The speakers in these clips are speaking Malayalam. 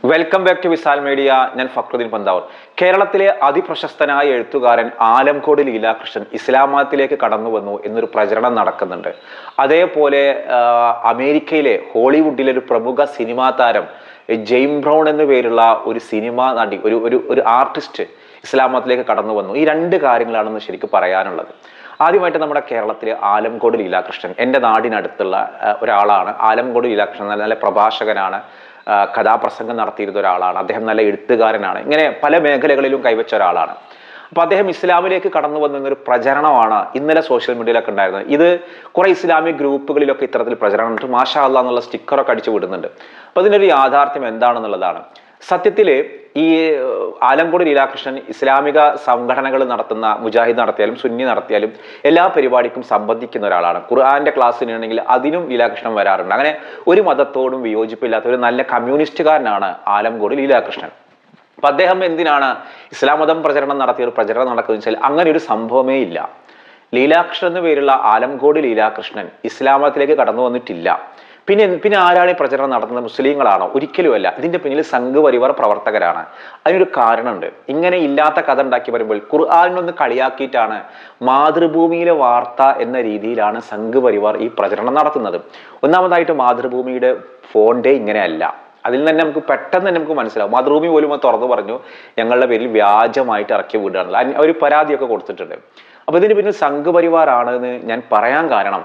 Welcome back to Visal media. ഞാൻ ഫക്രുദ്ദീൻ പന്താവൂർ. കേരളത്തിലെ അതിപ്രശസ്തനായ എഴുത്തുകാരൻ ആലംകോട് ലീലാകൃഷ്ണൻ ഇസ്ലാം മതത്തിലേക്ക് കടന്നു വന്നു എന്നൊരു പ്രചരണം നടക്കുന്നുണ്ട്. അതേപോലെ അമേരിക്കയിലെ ഹോളിവുഡിലെ ഒരു പ്രമുഖ സിനിമാ താരം ജെയിം ബ്രൗൺ എന്നു പേരുള്ള ഒരു സിനിമാ നടി, ഒരു ആർട്ടിസ്റ്റ് ഇസ്ലാം മതത്തിലേക്ക് കടന്നു വന്നു. ഈ രണ്ട് കാര്യങ്ങളാണെന്ന് ശരിക്കും പറയാനുള്ളത്. ആദ്യമായിട്ട് നമ്മുടെ കേരളത്തിലെ ആലംകോട് ലീലാകൃഷ്ണൻ, എൻ്റെ നാടിനടുത്തുള്ള ഒരാളാണ്. ആലംകോട് ലീലാകൃഷ്ണൻ നല്ല പ്രഭാഷകനാണ്, കഥാപ്രസംഗം നടത്തിയിരുന്ന ഒരാളാണ്. അദ്ദേഹം നല്ല എഴുത്തുകാരനാണ്. ഇങ്ങനെ പല മേഖലകളിലും കൈവച്ച ഒരാളാണ്. അപ്പൊ അദ്ദേഹം ഇസ്ലാമിലേക്ക് കടന്നു വന്നൊരു പ്രചരണമാണ് ഇന്നലെ സോഷ്യൽ മീഡിയയിലൊക്കെ ഉണ്ടായിരുന്നത്. ഇത് കുറെ ഇസ്ലാമിക് ഗ്രൂപ്പുകളിലൊക്കെ ഇത്തരത്തിൽ പ്രചരണം ഉണ്ട്. മാഷാ അല്ലാഹ് എന്നുള്ള സ്റ്റിക്കറൊക്കെ അടിച്ചു വിടുന്നുണ്ട്. അപ്പൊ ഇതിനൊരു യാഥാർത്ഥ്യം എന്താണെന്നുള്ളതാണ്. സത്യത്തില് ഈ ആലംകോട് ലീലാകൃഷ്ണൻ ഇസ്ലാമിക സംഘടനകൾ നടത്തുന്ന, മുജാഹിദ് നടത്തിയാലും സുന്നി നടത്തിയാലും എല്ലാ പരിപാടിക്കും സംബന്ധിക്കുന്ന ഒരാളാണ്. ഖുർആന്റെ ക്ലാസ്സിനാണെങ്കിൽ അതിനും ലീലാകൃഷ്ണൻ വരാറുണ്ട്. അങ്ങനെ ഒരു മതത്തോടും വിയോജിപ്പില്ലാത്ത ഒരു നല്ല കമ്മ്യൂണിസ്റ്റുകാരനാണ് ആലംകോട് ലീലാകൃഷ്ണൻ. അപ്പൊ അദ്ദേഹം എന്തിനാണ് ഇസ്ലാം മതം പ്രചരണം നടത്തിയ ഒരു പ്രചരണം നടക്കുന്നത് വെച്ചാൽ അങ്ങനെ ഒരു സംഭവമേ ഇല്ല. ലീലാകൃഷ്ണൻ എന്ന പേരുള്ള ആലംകോട് ലീലാകൃഷ്ണൻ ഇസ്ലാം മതത്തിലേക്ക് കടന്നു വന്നിട്ടില്ല. പിന്നെ ആരാണ് ഈ പ്രചരണം നടത്തുന്നത്? മുസ്ലിങ്ങളാണോ? ഒരിക്കലുമല്ല. ഇതിന്റെ പിന്നിൽ സംഘ് പരിവാർ പ്രവർത്തകരാണ്. അതിനൊരു കാരണമുണ്ട്. ഇങ്ങനെ ഇല്ലാത്ത കഥ ഉണ്ടാക്കി വരുമ്പോൾ ഖുർആനിനൊന്ന് കളിയാക്കിയിട്ടാണ്, മാതൃഭൂമിയിലെ വാർത്ത എന്ന രീതിയിലാണ് സംഘ് പരിവാർ ഈ പ്രചരണം നടത്തുന്നത്. ഒന്നാമതായിട്ട് മാതൃഭൂമിയുടെ ഫോണ്ടേ ഇങ്ങനെയല്ല. അതിൽ തന്നെ പെട്ടെന്ന് തന്നെ നമുക്ക് മനസ്സിലാവും. മാതൃഭൂമി പോലും തുറന്നു പറഞ്ഞു ഞങ്ങളുടെ പേരിൽ വ്യാജമായിട്ട് ഇറക്കി വിടുകയാണല്ലോ. ഒരു പരാതിയൊക്കെ കൊടുത്തിട്ടുണ്ട്. അപ്പൊ ഇതിന് പിന്നിൽ സംഘ് പരിവാർ ആണെന്ന് ഞാൻ പറയാൻ കാരണം,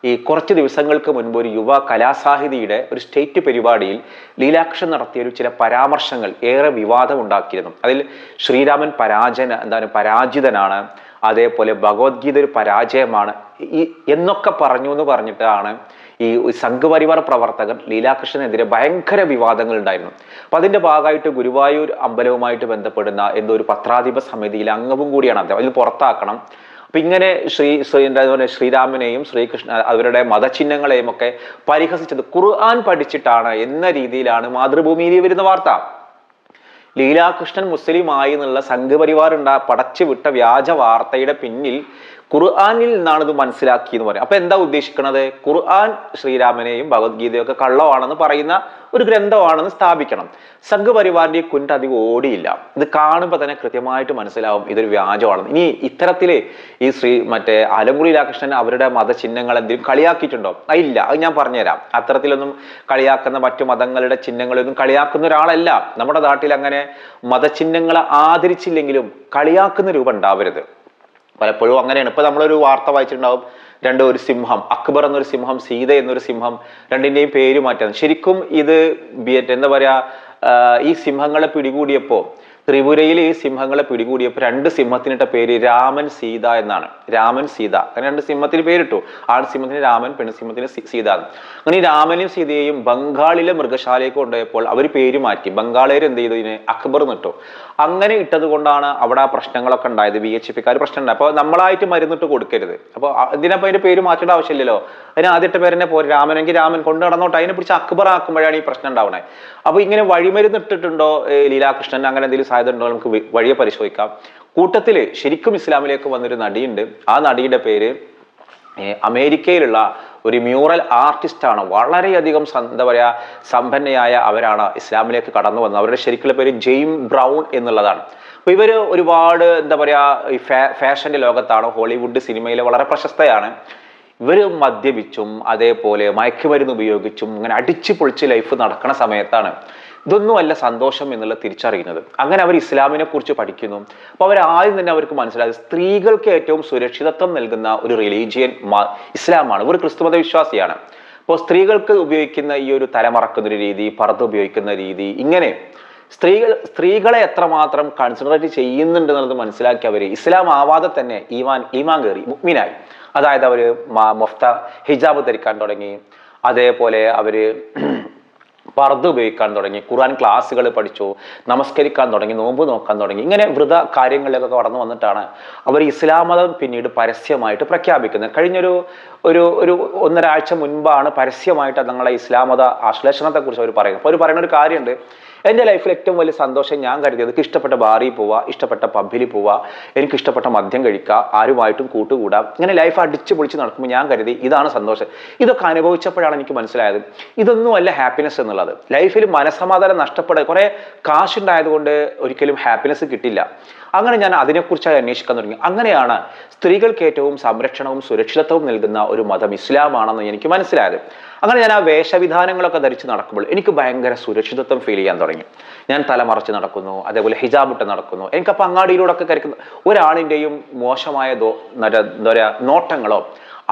ഈ കുറച്ച് ദിവസങ്ങൾക്ക് മുൻപ് ഒരു യുവ കലാസാഹിതിയുടെ ഒരു സ്റ്റേറ്റ് പരിപാടിയിൽ ലീലാകൃഷ്ണൻ നടത്തിയ ചില പരാമർശങ്ങൾ ഏറെ വിവാദം ഉണ്ടാക്കിയിരുന്നു. അതിൽ ശ്രീരാമൻ പരാജിതനാണ്, അതേപോലെ ഭഗവത്ഗീത ഒരു പരാജയമാണ് എന്നൊക്കെ പറഞ്ഞു എന്ന് പറഞ്ഞിട്ടാണ് ഈ സംഘ് പരിവാർ പ്രവർത്തകർ ലീലാകൃഷ്ണനെതിരെ ഭയങ്കര വിവാദങ്ങൾ ഉണ്ടായിരുന്നു. അപ്പൊ അതിന്റെ ഭാഗമായിട്ട് ഗുരുവായൂർ അമ്പലവുമായിട്ട് ബന്ധപ്പെടുന്ന എന്തോ ഒരു പത്രാധിപ സമിതിയിലെ അംഗവും കൂടിയാണ് അദ്ദേഹം. അതിൽ പുറത്താക്കണം. അപ്പൊ ഇങ്ങനെ ശ്രീരാമനെയും ശ്രീകൃഷ്ണ അവരുടെ മതചിഹ്നങ്ങളെയും ഒക്കെ പരിഹസിച്ചത് ഖുർആൻ പഠിച്ചിട്ടാണ് എന്ന രീതിയിലാണ് മാതൃഭൂമിയിൽ വരുന്ന വാർത്ത. ലീലാകൃഷ്ണൻ മുസ്ലിം ആയി എന്നുള്ള സംഘ് പരിവാർ പടച്ചു വിട്ട വ്യാജ വാർത്തയുടെ പിന്നിൽ ഖുർആനിൽ നിന്നാണ് ഇത് മനസ്സിലാക്കിയെന്ന് പറയും. അപ്പൊ എന്താ ഉദ്ദേശിക്കുന്നത്? ഖുർആൻ ശ്രീരാമനെയും ഭഗവത്ഗീതയും ഒക്കെ കള്ളമാണെന്ന് പറയുന്ന ഒരു ഗ്രന്ഥമാണെന്ന് സ്ഥാപിക്കണം. സംഘ് പരിവാറിന്റെ കുണ്ട് അധികം ഓടിയില്ല. ഇത് കാണുമ്പോൾ തന്നെ കൃത്യമായിട്ട് മനസ്സിലാവും ഇതൊരു വ്യാജമാണെന്ന്. ഇനി ഇത്തരത്തില് ഈ ആലംകോട് ലീലാകൃഷ്ണൻ അവരുടെ മതചിഹ്നങ്ങൾ എന്തെങ്കിലും കളിയാക്കിയിട്ടുണ്ടോ? ഇല്ല, അത് ഞാൻ പറഞ്ഞുതരാം. അത്തരത്തിലൊന്നും കളിയാക്കുന്ന, മറ്റു മതങ്ങളുടെ ചിഹ്നങ്ങളൊന്നും കളിയാക്കുന്ന ഒരാളല്ല. നമ്മുടെ നാട്ടിൽ അങ്ങനെ മതചിഹ്നങ്ങളെ ആദരിച്ചില്ലെങ്കിലും കളിയാക്കുന്ന രൂപം ഉണ്ടാവരുത്. പലപ്പോഴും അങ്ങനെയാണ്. ഇപ്പൊ നമ്മളൊരു വാർത്ത വായിച്ചിട്ടുണ്ടാവും, ഒരു സിംഹം, അക്ബർ എന്നൊരു സിംഹം, സീത എന്നൊരു സിംഹം, രണ്ടിന്റെയും പേര് മാറ്റാൻ. ശരിക്കും ഇത് എന്താ പറയാ, ഈ സിംഹങ്ങളെ പിടികൂടിയപ്പോ, ത്രിപുരയിൽ ഈ സിംഹങ്ങളെ പിടികൂടിയപ്പോൾ രണ്ട് സിംഹത്തിനിട്ട പേര് രാമൻ സീത എന്നാണ്. രാമൻ സീത, അങ്ങനെ രണ്ട് സിംഹത്തിന് പേരിട്ടു. ആൺ സിംഹത്തിന് രാമൻ, പെൺസിംഹത്തിന് സീത. അങ്ങനെ ഈ രാമനും സീതയെയും ബംഗാളിലെ മൃഗശാലയ്ക്ക് കൊണ്ടുപോയപ്പോൾ അവർ പേര് മാറ്റി. ബംഗാളേർ എന്ത് ചെയ്തു? ഇതിന് അക്ബർ എന്നിട്ടു. അങ്ങനെ ഇട്ടത് കൊണ്ടാണ് അവിടെ ആ പ്രശ്നങ്ങളൊക്കെ ഉണ്ടായത്. VHPക്കാർ പ്രശ്നം ഉണ്ടായി. അപ്പൊ നമ്മളായിട്ട് മരുന്നിട്ട് കൊടുക്കരുത്. അപ്പൊ ഇതിനപ്പോ അതിന്റെ പേര് മാറ്റേണ്ട ആവശ്യമില്ലല്ലോ. അതിന് ആദ്യത്തെ പേരെന്നെ പോരെ, രാമനെങ്കിൽ രാമൻ കൊണ്ട് നടന്നോട്ടെ. അതിനെ പിടിച്ച് അക്ബർ ആക്കുമ്പോഴാണ് ഈ പ്രശ്നം ഉണ്ടാവണേ. അപ്പൊ ഇങ്ങനെ വഴിമരുന്ന് ഇട്ടിട്ടുണ്ടോ ലീലാകൃഷ്ണൻ? അങ്ങനെ എന്തെങ്കിലും സാധ്യത ഉണ്ടോ? നമുക്ക് വഴിയെ പരിശോധിക്കാം. കൂട്ടത്തില് ശരിക്കും ഇസ്ലാമിലേക്ക് വന്നൊരു നടിയുണ്ട്. ആ നടിയുടെ പേര് അമേരിക്കയിലുള്ള ഒരു മ്യൂറൽ ആർട്ടിസ്റ്റാണ്. വളരെയധികം എന്താ പറയാ സമ്പന്നയായ അവരാണ് ഇസ്ലാമിലേക്ക് കടന്നു വന്നത്. അവരുടെ ശരിക്കുള്ള പേര് ജെയിം ബ്രൗൺ എന്നുള്ളതാണ്. അപ്പൊ ഇവര് ഒരുപാട് എന്താ പറയാ ഈ ഫാഷന്റെ ലോകത്താണ്, ഹോളിവുഡ് സിനിമയിലെ വളരെ പ്രശസ്തയാണ്. ഇവര് മദ്യപിച്ചും അതേപോലെ മയക്കുമരുന്ന് ഉപയോഗിച്ചും അങ്ങനെ അടിച്ചു പൊളിച്ച് ലൈഫ് നടക്കുന്ന സമയത്താണ് ഇതൊന്നുമല്ല സന്തോഷം എന്നുള്ള തിരിച്ചറിയുന്നത്. അങ്ങനെ അവർ ഇസ്ലാമിനെ കുറിച്ച് പഠിക്കുന്നു. അപ്പൊ ആദ്യം തന്നെ അവർക്ക് മനസ്സിലായത് സ്ത്രീകൾക്ക് ഏറ്റവും സുരക്ഷിതത്വം നൽകുന്ന ഒരു റിലീജിയൻ ഇസ്ലാമാണ്. ഒരു ക്രിസ്തുമത വിശ്വാസിയാണ്. അപ്പോൾ സ്ത്രീകൾക്ക് ഉപയോഗിക്കുന്ന ഈ ഒരു തലമറക്കുന്ന ഒരു രീതി, പർദ്ദ ഉപയോഗിക്കുന്ന രീതി, ഇങ്ങനെ സ്ത്രീകളെ എത്രമാത്രം കൺസിഡറേറ്റ് ചെയ്യുന്നുണ്ട് എന്നുള്ളത് മനസ്സിലാക്കി അവര് ഇസ്ലാം ആവാതെ തന്നെ ഈമാൻ കയറി, മുഅ്മിനായി. അതായത് അവര് ഹിജാബ് ധരിക്കാൻ തുടങ്ങി, അതേപോലെ അവര് പർദ്ദ ഉപയോഗിക്കാൻ തുടങ്ങി, ഖുർആൻ ക്ലാസ്സുകൾ പഠിച്ചു, നമസ്കരിക്കാൻ തുടങ്ങി, നോമ്പ് നോക്കാൻ തുടങ്ങി. ഇങ്ങനെ വൃത കാര്യങ്ങളിലൊക്കെ കടന്നു വന്നിട്ടാണ് അവർ ഇസ്ലാം മതം പിന്നീട് പരസ്യമായിട്ട് പ്രഖ്യാപിക്കുന്നത്. കഴിഞ്ഞൊരു ഒന്നരാഴ്ച മുൻപാണ് പരസ്യമായിട്ട് തങ്ങളെ ഇസ്ലാം മത ആശ്ലേഷണത്തെ കുറിച്ച് അവർ പറയുന്നത്. അപ്പോൾ അവർ പറയുന്ന ഒരു കാര്യമുണ്ട്, എൻ്റെ ലൈഫിൽ ഏറ്റവും വലിയ സന്തോഷം ഞാൻ കരുതിയത് എനിക്ക് ഇഷ്ടപ്പെട്ട ബാറിൽ പോവുക, ഇഷ്ടപ്പെട്ട പബ്ബിൽ പോവുക, എനിക്ക് ഇഷ്ടപ്പെട്ട മദ്യം കഴിക്കുക, ആരുമായിട്ടും കൂട്ടുകൂടാം, ഇങ്ങനെ ലൈഫ് അടിച്ച് പൊളിച്ച് നടക്കുമ്പോൾ ഞാൻ കരുതി ഇതാണ് സന്തോഷം. ഇതൊക്കെ അനുഭവിച്ചപ്പോഴാണ് എനിക്ക് മനസ്സിലായത് ഇതൊന്നുമല്ല ഹാപ്പിനെസ് എന്നുള്ളത്. ലൈഫിൽ മനസ്സമാധാനം നഷ്ടപ്പെടുക, കുറെ കാശുണ്ടായതുകൊണ്ട് ഒരിക്കലും ഹാപ്പിനെസ് കിട്ടില്ല. അങ്ങനെ ഞാൻ അതിനെക്കുറിച്ചായി അന്വേഷിക്കാൻ തുടങ്ങി. അങ്ങനെയാണ് സ്ത്രീകൾക്ക് ഏറ്റവും സംരക്ഷണവും സുരക്ഷിതത്വവും നൽകുന്ന ഒരു മതം ഇസ്ലാമാണെന്ന് എനിക്ക് മനസ്സിലായത്. അങ്ങനെ ഞാൻ ആ വേഷവിധാനങ്ങളൊക്കെ ധരിച്ച് നടക്കുമ്പോൾ എനിക്ക് ഭയങ്കര സുരക്ഷിതത്വം ഫീൽ ചെയ്യാൻ തുടങ്ങി. ഞാൻ തലമറച്ച് നടക്കുന്നു, അതേപോലെ ഹിജാബ് ഇട്ട് നടക്കുന്നു. എനിക്കപ്പോൾ അങ്ങാടിയിലൂടെ ഒക്കെ കരിക്കുന്ന ഒരാളിൻ്റെയും മോശമായ എന്താ പറയുക നോട്ടങ്ങളോ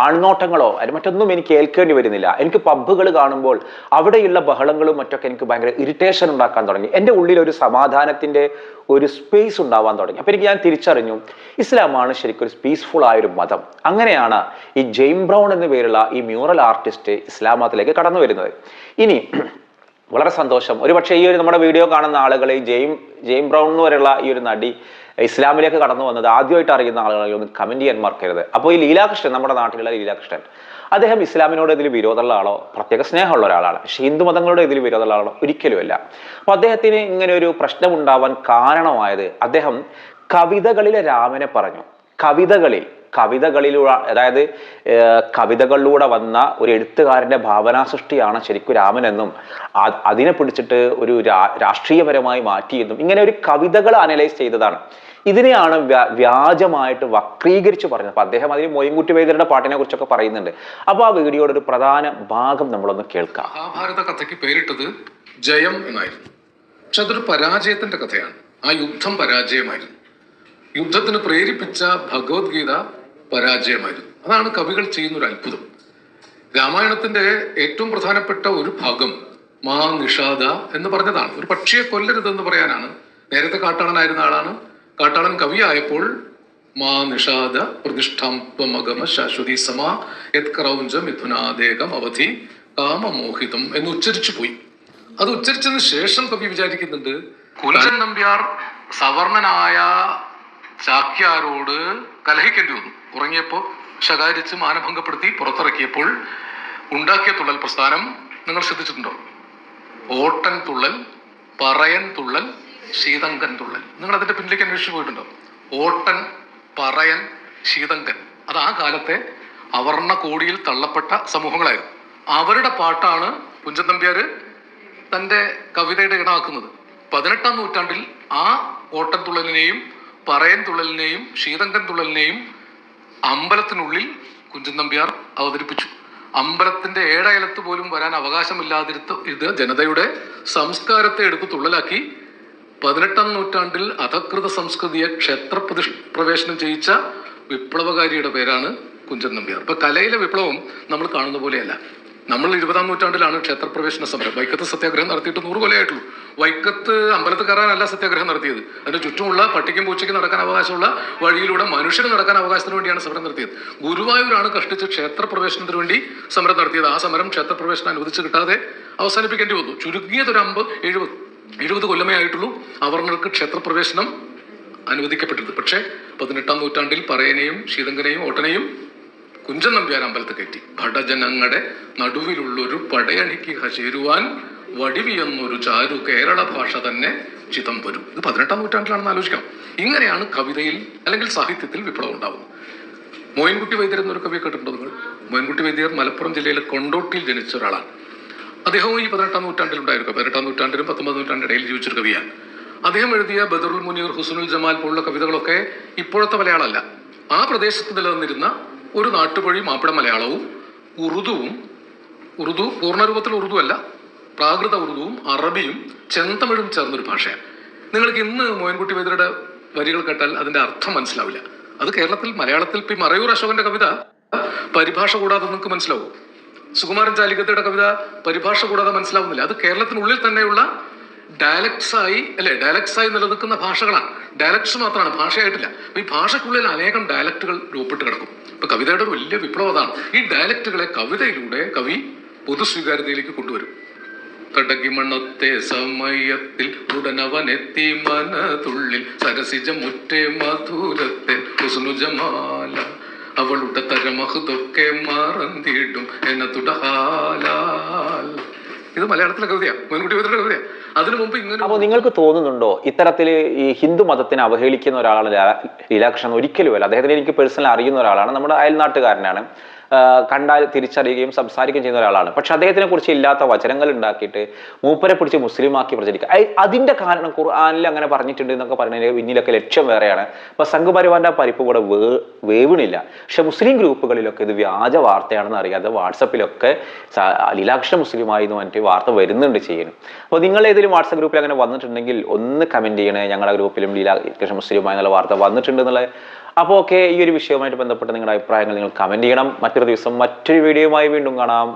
ആൺനോട്ടങ്ങളോ അത് മറ്റൊന്നും എനിക്ക് ഏൽക്കേണ്ടി വരുന്നില്ല. എനിക്ക് പബ്ബുകൾ കാണുമ്പോൾ അവിടെയുള്ള ബഹളങ്ങളും മറ്റൊക്കെ എനിക്ക് ഭയങ്കര ഇറിറ്റേഷൻ ഉണ്ടാക്കാൻ തുടങ്ങി. എൻ്റെ ഉള്ളിൽ ഒരു സമാധാനത്തിൻ്റെ ഒരു സ്പേസ് ഉണ്ടാവാൻ തുടങ്ങി. അപ്പോൾ ഞാൻ തിരിച്ചറിഞ്ഞു ഇസ്ലാമാണ് ശരിക്കും ഒരു പീസ്ഫുൾ ആയൊരു മതം. അങ്ങനെയാണ് ഈ ജെയിം ബ്രൗൺ എന്ന പേരുള്ള ഈ മ്യൂറൽ ആർട്ടിസ്റ്റ് ഇസ്ലാം മതത്തിലേക്ക് കടന്നു വരുന്നത്. ഇനി വളരെ സന്തോഷം, ഒരുപക്ഷെ ഈ ഒരു നമ്മുടെ വീഡിയോ കാണുന്ന ആളുകൾ ഈ ജെയിം ബ്രൗൺ എന്ന് പറയുന്ന ഈ ഒരു നടി ഇസ്ലാമിലേക്ക് കടന്നു വന്നത് ആദ്യമായിട്ട് അറിയുന്ന ആളുകളെ ഒന്ന് കമന്റ് ചെയ്യാൻ മറക്കരുത്. അപ്പോൾ ഈ ലീലാകൃഷ്ണൻ, നമ്മുടെ നാട്ടിലുള്ള ലീലാകൃഷ്ണൻ, അദ്ദേഹം ഇസ്ലാമിനോട് ഇതിൽ വിരോധമുള്ള ആളോ പ്രത്യേക സ്നേഹമുള്ള ഒരാളാണ്. പക്ഷെ ഹിന്ദു മതങ്ങളുടെ ഇതിൽ വിരോധമുള്ള ആളോ ഒരിക്കലുമല്ല. അപ്പൊ അദ്ദേഹത്തിന് ഇങ്ങനെ ഒരു പ്രശ്നം ഉണ്ടാവാൻ കാരണമായത് അദ്ദേഹം കവിതകളിലെ രാമനെ പറഞ്ഞു. കവിതകളിലൂടെ, അതായത് കവിതകളിലൂടെ വന്ന ഒരു എഴുത്തുകാരന്റെ ഭാവനാ സൃഷ്ടിയാണ് ശരിക്കും രാമനെന്നും അതിനെ പിടിച്ചിട്ട് ഒരു രാഷ്ട്രീയപരമായി മാറ്റിയെന്നും ഇങ്ങനെ ഒരു കവിതകൾ അനലൈസ് ചെയ്തതാണ്. ഇതിനെയാണ് വ്യാജമായിട്ട് വക്രീകരിച്ച് പറഞ്ഞത്. അപ്പൊ അദ്ദേഹം അതിൽ മോയിൻകുട്ടി വൈദ്യരുടെ പാട്ടിനെ കുറിച്ചൊക്കെ പറയുന്നുണ്ട്. അപ്പൊ ആ വീഡിയോയുടെ ഒരു പ്രധാന ഭാഗം നമ്മളൊന്ന് കേൾക്കാം. മഹാഭാരത കഥയ്ക്ക് പേരിട്ടത് ജയം എന്നായിരുന്നു. പക്ഷെ അതൊരു പരാജയത്തിന്റെ കഥയാണ്. ആ യുദ്ധം പരാജയമായിരുന്നു. യുദ്ധത്തിന് പ്രേരിപ്പിച്ച ഭഗവത്ഗീത പരാജയമായിരുന്നു. അതാണ് കവികൾ ചെയ്യുന്ന ഒരു അത്ഭുതം. രാമായണത്തിന്റെ ഏറ്റവും പ്രധാനപ്പെട്ട ഒരു ഭാഗം മാ നിഷാദ എന്ന് പറഞ്ഞതാണ്. ഒരു പക്ഷിയെ കൊല്ലരുതെന്ന് പറയാനാണ്. നേരത്തെ കാട്ടാളനായിരുന്ന ആളാണ്. കാട്ടാളൻ കവിയായപ്പോൾ മാ നിഷാദ പ്രതിഷ്ഠാംഗമ ശാശ്വതി സമാ യത് ക്രൗഞ്ച മിഥുനാദേകം അവധി കാമമോഹിതം എന്ന് ഉച്ചരിച്ചു പോയി. അത് ഉച്ചരിച്ചതിന് ശേഷം കവി വിചാരിക്കുന്നുണ്ട്, കുഞ്ചൻ നമ്പ്യാർ സവർണനായ ചാക്യാരോട് കലഹിക്കേണ്ടി വന്നു. ഉറങ്ങിയപ്പോൾ ശകാരിച്ച് മാനഭംഗപ്പെടുത്തി പുറത്തിറക്കിയപ്പോൾ ഉണ്ടാക്കിയ തുള്ളൽ പ്രസ്ഥാനം നിങ്ങൾ ശ്രദ്ധിച്ചിട്ടുണ്ടോ? ഓട്ടൻ തുള്ളൽ, പറയൻ തുള്ളൽ, ശീതങ്കൻ തുള്ളൽ. നിങ്ങൾ അതിന്റെ പിന്നിലേക്ക് അന്വേഷിച്ചു പോയിട്ടുണ്ടോ? ഓട്ടൻ, പറയൻ, ശീതങ്കൻ, അത് ആ കാലത്തെ അവർണ കോടിയിൽ തള്ളപ്പെട്ട സമൂഹങ്ങളായിരുന്നു. അവരുടെ പാട്ടാണ് കുഞ്ചൻ നമ്പ്യാർ തന്റെ കവിതയുടെ ഇടമാക്കുന്നത്. 18-ാം നൂറ്റാണ്ടിൽ ആ ഓട്ടൻ തുള്ളലിനെയും പറയൻ തുള്ളലിനെയും ശീതങ്കൻ തുള്ളലിനെയും അമ്പലത്തിനുള്ളിൽ കുഞ്ചൻ നമ്പ്യാർ അവതരിപ്പിച്ചു. അമ്പലത്തിന്റെ ഏഴയലത്ത് പോലും വരാൻ അവകാശമില്ലാതിരുത്ത ഇത് ജനതയുടെ സംസ്കാരത്തെ എടുത്ത് തുള്ളലാക്കി 18-ാം നൂറ്റാണ്ടിൽ അധകൃത സംസ്കൃതിയെ ക്ഷേത്ര പ്രവേശനം ചെയ്യിച്ച വിപ്ലവകാരിയുടെ പേരാണ് കുഞ്ചൻ നമ്പ്യാർ. ഇപ്പൊ കലയിലെ വിപ്ലവം നമ്മൾ കാണുന്ന പോലെയല്ല. നമ്മൾ 20-ാം നൂറ്റാണ്ടിലാണ് ക്ഷേത്രപ്രവേശന സമരം. വൈക്കത്ത് സത്യാഗ്രഹം നടത്തിയിട്ട് 100 കൊല്ലമായിട്ടുള്ളൂ. വൈക്കത്ത് അമ്പലത്ത് കയറാനല്ല സത്യാഗ്രഹം നടത്തിയത്. അതിന് ചുറ്റുമുള്ള പട്ടിക്കും പൂച്ചയ്ക്കും നടക്കാൻ അവകാശമുള്ള വഴിയിലൂടെ മനുഷ്യന് നടക്കാൻ അവകാശത്തിന് വേണ്ടിയാണ് സമരം നടത്തിയത്. ഗുരുവായൂരാണ് കഷ്ടിച്ച് ക്ഷേത്രപ്രവേശനത്തിന് വേണ്ടി സമരം നടത്തിയത്. ആ സമരം ക്ഷേത്രപ്രവേശനം അനുവദിച്ച് കിട്ടാതെ അവസാനിപ്പിക്കേണ്ടി വന്നു. ചുരുങ്ങിയതൊരു 50-70 കൊല്ലമേ ആയിട്ടുള്ളൂ അവർണർക്ക് ക്ഷേത്രപ്രവേശനം അനുവദിക്കപ്പെട്ടത്. പക്ഷേ 18-ാം നൂറ്റാണ്ടിൽ പറയനെയും ശീതങ്കനെയും ഓട്ടനെയും കുഞ്ചൻ നമ്പ്യാർ അമ്പലത്ത് കയറ്റി. ഭടജനങ്ങളുടെ നടുവിലുള്ളൊരു പടയണിക്ക് ചേരുവാൻ വടിവിയെന്നൊരു ചാരു കേരള ഭാഷ തന്നെ ചിതം വരും. ഇത് 18-ാം നൂറ്റാണ്ടിലാണെന്ന് ആലോചിക്കണം. ഇങ്ങനെയാണ് കവിതയിൽ അല്ലെങ്കിൽ സാഹിത്യത്തിൽ വിപ്ലവം ഉണ്ടാവുന്നത്. മോയിൻകുട്ടി വൈദ്യർ എന്നൊരു കവിയെ കേട്ടിട്ടുണ്ടോ നിങ്ങൾ? മോയിൻകുട്ടി വൈദ്യർ മലപ്പുറം ജില്ലയിലെ കൊണ്ടോട്ടിയിൽ ജനിച്ച ഒരാളാണ്. അദ്ദേഹവും ഈ 18-ാം നൂറ്റാണ്ടിൽ ഉണ്ടായിരിക്കും. 18-ാം നൂറ്റാണ്ടിലും 19-ാം നൂറ്റാണ്ടിനും ഇടയിൽ ജീവിച്ചൊരു കവിയാണ്. അദ്ദേഹം എഴുതിയ ബദറുൽ മുനീർ, ഹുസ്നുൽ ജമാൽ പോലുള്ള കവിതകളൊക്കെ ഇപ്പോഴത്തെ മലയാളമല്ല. ആ പ്രദേശത്ത് നിലനിന്നിരുന്ന ഒരു നാട്ടുപഴി മാപ്പിള മലയാളവും ഉറുദു പൂർണ്ണരൂപത്തിൽ ഉറുദു അല്ല, പ്രാകൃത ഉറുദുവും അറബിയും ചെന്തമിഴും ചേർന്നൊരു ഭാഷയാണ്. നിങ്ങൾക്ക് ഇന്ന് മോയിൻകുട്ടി വൈദ്യരുടെ വരികൾ കേട്ടാൽ അതിന്റെ അർത്ഥം മനസ്സിലാവില്ല. അത് കേരളത്തിൽ മലയാളത്തിൽ ഇപ്പം മറയൂർ അശോകന്റെ കവിത പരിഭാഷ കൂടാതെ നിങ്ങൾക്ക് മനസ്സിലാവും. സുകുമാരൻ ചാലിക്കത്തയുടെ കവിത പരിഭാഷ കൂടാതെ മനസ്സിലാവുന്നില്ല. അത് കേരളത്തിനുള്ളിൽ തന്നെയുള്ള ഡയലക്ട്സായി നിലനിൽക്കുന്ന ഭാഷകളാണ്. ഡയലക്ട്സ് മാത്രമാണ്, ഭാഷയായിട്ടില്ല. അപ്പൊ ഈ ഭാഷയ്ക്കുള്ളിൽ അനേകം ഡയലക്റ്റുകൾ രൂപപ്പെട്ട് കിടക്കും. ഇപ്പൊ കവിതയുടെ ഒരു വലിയ വിപ്ലവം അതാണ്. ഈ ഡയലക്റ്റുകളെ കവിതയിലൂടെ കവി പൊതുസ്വീകാര്യതയിലേക്ക് കൊണ്ടുവരും. തടകി മണത്തെ സമയത്തിൽ ഉടനവനെത്തി മനതുള്ളിൽ സരസിജ മുറ്റേ മധുരത്തെ കുസുനുജമാല അവളുടെ തരമഹതൊക്കെ മറന്നിടും എന്ന തുടഹാലാൽ. ഇത് മലയാളത്തിലെ കവിതയാണ്, മുൻകുട്ടി വൈദ്യരുടെ കവിതയാണ്. അതിനു മുമ്പ് ഇങ്ങനെ. അപ്പോൾ നിങ്ങൾക്ക് തോന്നുന്നുണ്ടോ ഇത്തരത്തിൽ ഈ ഹിന്ദു മതത്തിനെ അവഹേളിക്കുന്ന ഒരാളാണ് ലീലാകൃഷ്ണൻ? ഒരിക്കലുമല്ല. അദ്ദേഹത്തിന് എനിക്ക് പേഴ്സണൽ അറിയുന്ന ഒരാളാണ്, നമ്മുടെ അയൽനാട്ടുകാരനാണ്, കണ്ടാൽ തിരിച്ചറിയുകയും സംസാരിക്കുകയും ചെയ്യുന്ന ഒരാളാണ്. പക്ഷെ അദ്ദേഹത്തിനെ കുറിച്ച് ഇല്ലാത്ത വചനങ്ങൾ ഉണ്ടാക്കിയിട്ട് മൂപ്പരെ പിടിച്ച് മുസ്ലിമാക്കി പ്രചരിക്കുക, അതിന്റെ കാരണം ഖുർആനിൽ അങ്ങനെ പറഞ്ഞിട്ടുണ്ട് എന്നൊക്കെ പറഞ്ഞതിന് പിന്നിലൊക്കെ ലക്ഷ്യം വേറെയാണ്. അപ്പൊ സംഘപരിവാറിന്റെ പരിപ്പ് കൂടെ വേവണില്ല. പക്ഷെ മുസ്ലിം ഗ്രൂപ്പുകളിലൊക്കെ ഇത് വ്യാജ വാർത്തയാണെന്ന് അറിയാതെ വാട്സപ്പിലൊക്കെ ലീലാകൃഷ്ണൻ മുസ്ലിമായി എന്ന് പറഞ്ഞിട്ട് വാർത്ത വരുന്നുണ്ട് ചെയ്യുന്നു. അപ്പോൾ നിങ്ങൾ ഏതെങ്കിലും വാട്സപ്പ് ഗ്രൂപ്പിൽ അങ്ങനെ വന്നിട്ടുണ്ടെങ്കിൽ ഒന്ന് കമന്റ് ചെയ്യണേ, ഞങ്ങളുടെ ഗ്രൂപ്പിലും ലീലാകൃഷ്ണൻ മുസ്ലിമായി എന്നുള്ള വാർത്ത വന്നിട്ടുണ്ട് എന്നുള്ളത്. അപ്പോൾ ഓക്കെ, ഈ ഒരു വിഷയവുമായിട്ട് ബന്ധപ്പെട്ട് നിങ്ങളുടെ അഭിപ്രായങ്ങൾ നിങ്ങൾ കമന്റ് ചെയ്യണം. മറ്റൊരു ദിവസം മറ്റൊരു വീഡിയോയുമായി വീണ്ടും കാണാം.